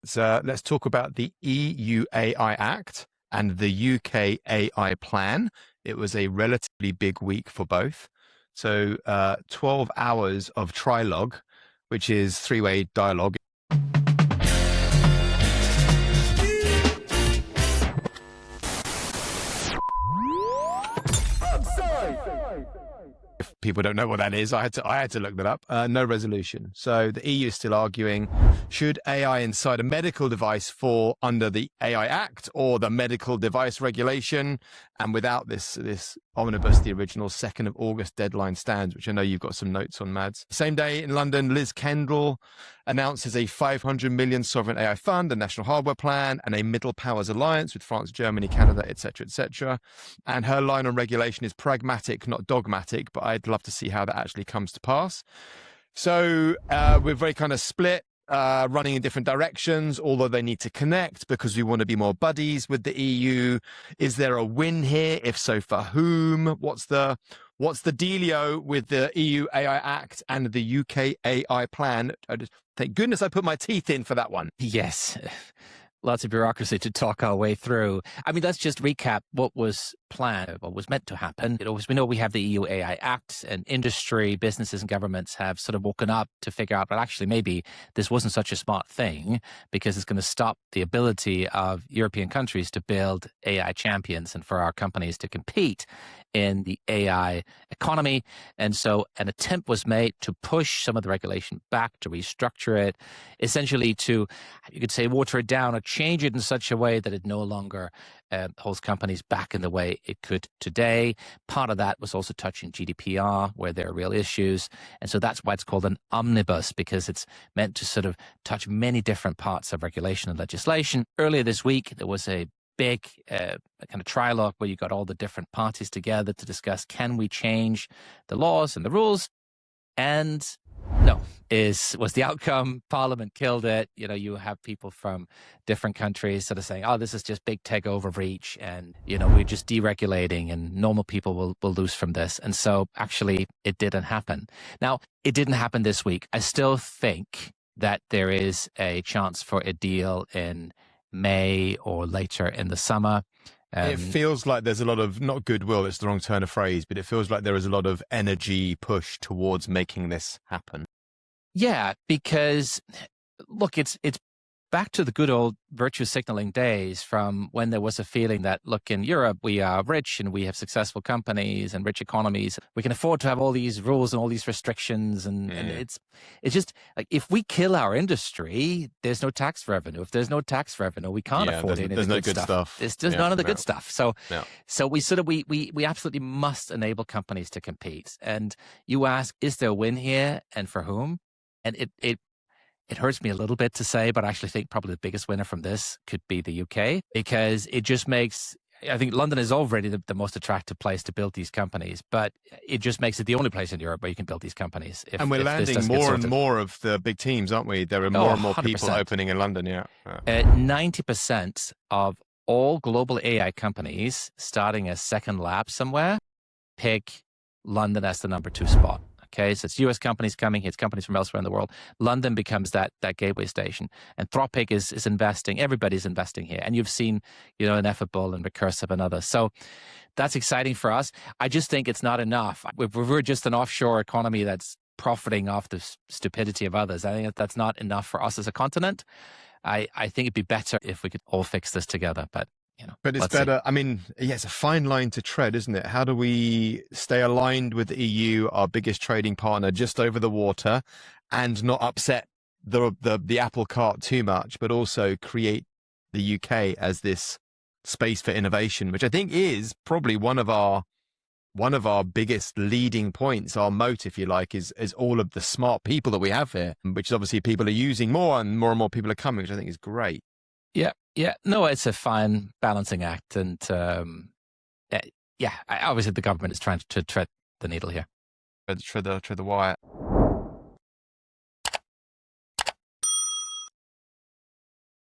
So let's talk about the EU AI Act and the UK AI plan. It was a relatively big week for both. So 12 hours of trilogue, which is three-way dialogue. If people don't know what that is, I had to look that up. No resolution. So the EU is still arguing, should AI inside a medical device fall under the AI Act or the medical device regulation? And without this omnibus, the original 2nd of August deadline stands, which I know you've got some notes on, Mads. Same day in London, Liz Kendall announces a 500 million sovereign AI fund, a national hardware plan, and a middle powers alliance with France, Germany, Canada, etc., etc. And her line on regulation is pragmatic, not dogmatic, but I'd love to see how that actually comes to pass. So we're very kind of split, running in different directions, although they need to connect because we want to be more buddies with the EU. Is there a win here? If so, for whom? What's the dealio with the EU AI Act and the UK AI plan? Thank goodness I put my teeth in for that one. Yes. Lots of bureaucracy to talk our way through. I mean, let's just recap what was planned, what was meant to happen. We know we have the EU AI Act, and industry, businesses and governments have sort of woken up to figure out, well, actually, maybe this wasn't such a smart thing because it's going to stop the ability of European countries to build AI champions and for our companies to compete in the AI economy. And so an attempt was made to push some of the regulation back, to restructure it, essentially to, you could say, water it down or change it in such a way that it no longer holds companies back in the way it could today. Part of that was also touching GDPR, where there are real issues. And so that's why it's called an omnibus, because it's meant to sort of touch many different parts of regulation and legislation. Earlier this week, there was a big kind of trilogue where you got all the different parties together to discuss, can we change the laws and the rules? And no, was the outcome. Parliament killed it. You have people from different countries sort of saying, oh, this is just big tech overreach, and we're just deregulating and normal people will lose from this. And so actually it didn't happen. Now, it didn't happen this week. I still think that there is a chance for a deal in May or later in the summer. It feels like there's a lot of, not goodwill, it's the wrong turn of phrase, but it feels like there is a lot of energy push towards making this happen. Yeah, because look, it's back to the good old virtue signaling days from when there was a feeling that, look, in Europe, we are rich and we have successful companies and rich economies. We can afford to have all these rules and all these restrictions. And it's just like, if we kill our industry, there's no tax revenue. If there's no tax revenue, we can't afford any of the good stuff. There's none of the good stuff. So we sort of, we absolutely must enable companies to compete. And you ask, is there a win here and for whom? And it hurts me a little bit to say, but I actually think probably the biggest winner from this could be the UK, because it just makes, I think London is already the most attractive place to build these companies, but it just makes it the only place in Europe where you can build these companies. And we're landing more and more of the big teams, aren't we? There are more and more 100%. People opening in London, 90% of all global AI companies starting a second lab somewhere pick London as the number 2 spot. Okay, so it's US companies coming here, it's companies from elsewhere in the world. London becomes that gateway station. And Anthropic is investing, everybody's investing here. And you've seen, Ineffable and Recursive and others. So that's exciting for us. I just think it's not enough. We're just an offshore economy that's profiting off the stupidity of others. I think that's not enough for us as a continent. I think it'd be better if we could all fix this together, but it's better. See. I mean, it's a fine line to tread, isn't it? How do we stay aligned with the EU, our biggest trading partner, just over the water, and not upset the apple cart too much, but also create the UK as this space for innovation, which I think is probably one of our biggest leading points, our moat, if you like, is all of the smart people that we have here, which is obviously people are using more and more people are coming, which I think is great. Yeah. No, it's a fine balancing act. And obviously the government is trying to tread the needle here. Tread the wire.